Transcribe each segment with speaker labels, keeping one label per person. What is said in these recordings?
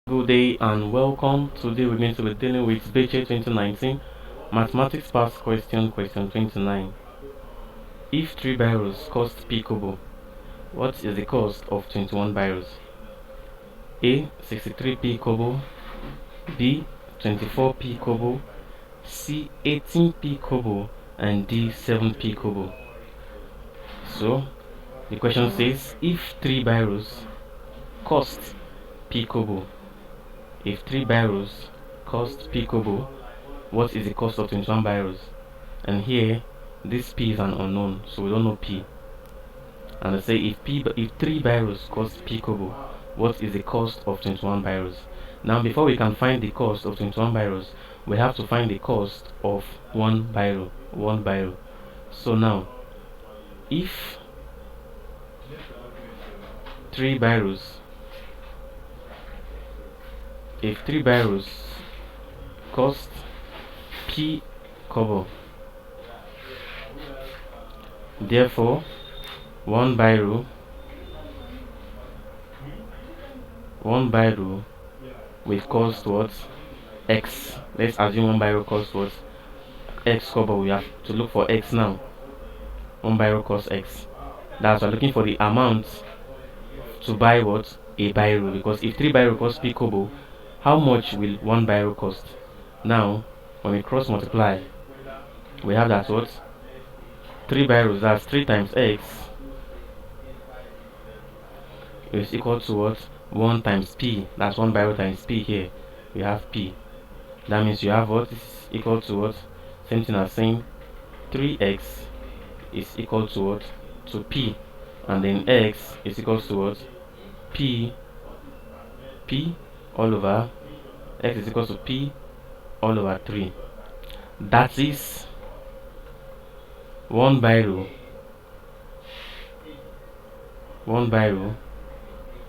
Speaker 1: Good day and welcome. Today we're going to be dealing with Bece 2019 Mathematics Past Question 29. If 3 biros cost P kobo, what is the cost of 21 biros? A. 63p kobo, B. 24p kobo, C. 18p kobo, and D. 7p kobo. So the question says if 3 biros cost P kobo, if 3 biros cost P kobo, what is the cost of 21 biros? And here this P is an unknown, so we don't know P. And I say if 3 biros cost P kobo, what is the cost of 21 biros? Now before we can find the cost of 21 biros, we have to find the cost of 1 biro. So now if 3 biros cost P kobo, therefore 1 biro will cost what? X. Let's assume 1 biro costs what? X kobo. We have to look for X now. 1 biro costs X. That's why looking for the amount to buy what? A biro. Because if 3 biro cost P kobo, how much will 1 biro cost? Now when we cross multiply, we have that what? 3 biros, that's 3 times X is equal to what? 1 times P. That's 1 biro times P. Here we have P. That means you have what is equal to what? Same thing as saying 3x is equal to what? To P. And then X is equal to what? P all over X is equal to P all over 3. That is 1 biro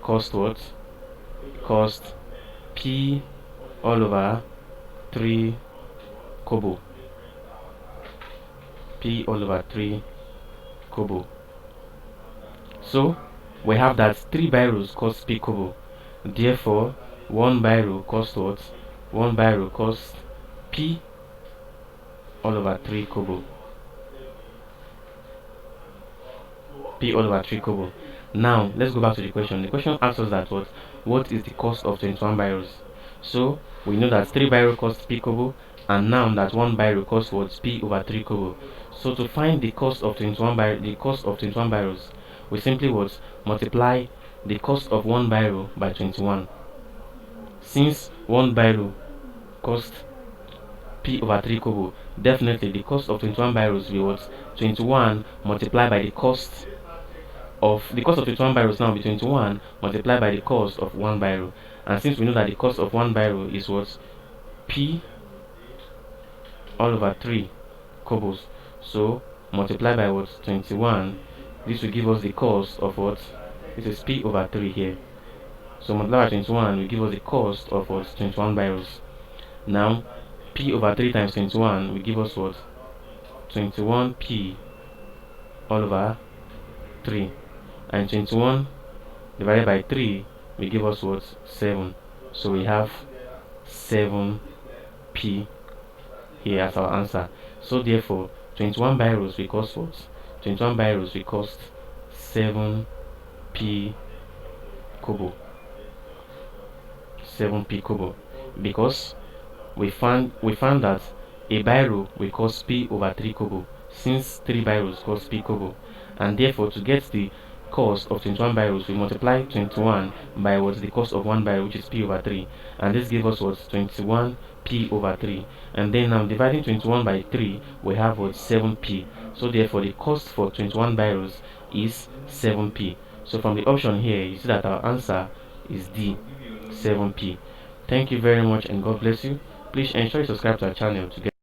Speaker 1: cost what? Cost P all over 3 kobo. P all over 3 kobo. So we have that 3 biros cost P kobo. Therefore 1 biro cost what? 1 biro costs P all over 3 kobo. P all over 3 kobo. Now let's go back to the question. The question asks us that what is the cost of 21 biros? So we know that 3 biro costs P kobo, and now that 1 biro costs what? P over 3 kobo. So to find the cost of 21 biros, we simply multiply the cost of 1 biro by 21. Since 1 biro cost P over 3 kobo, definitely the cost of 21 biros will 21 multiplied by the cost of 21 biros now be 21 multiplied by the cost of 1 biro. And since we know that the cost of 1 biro is what? P all over 3 kobos, so multiply by what? 21. This will give us the cost of what? This is P over 3 here, so multiply by 21 will give us the cost of what? 21 biros. Now P over 3 times 21 will give us what? 21P all over 3, and 21 divided by 3 will give us what? 7. So we have 7P here as our answer. So therefore 21 biros will cost what? 21 biros will cost 7P kobo. 7P kobo, because we found that a biro will cost P over 3 kobo, since 3 biros cost P kobo, and therefore to get the cost of 21 biros we multiply 21 by what? The cost of 1 biro, which is P over 3, and this gives us what? 21P over 3. And then now dividing 21 by 3 we have what? 7P. So therefore the cost for 21 biros is 7P. So from the option here you see that our answer is D, 7P. Thank you very much and God bless you. Please ensure you subscribe to our channel to get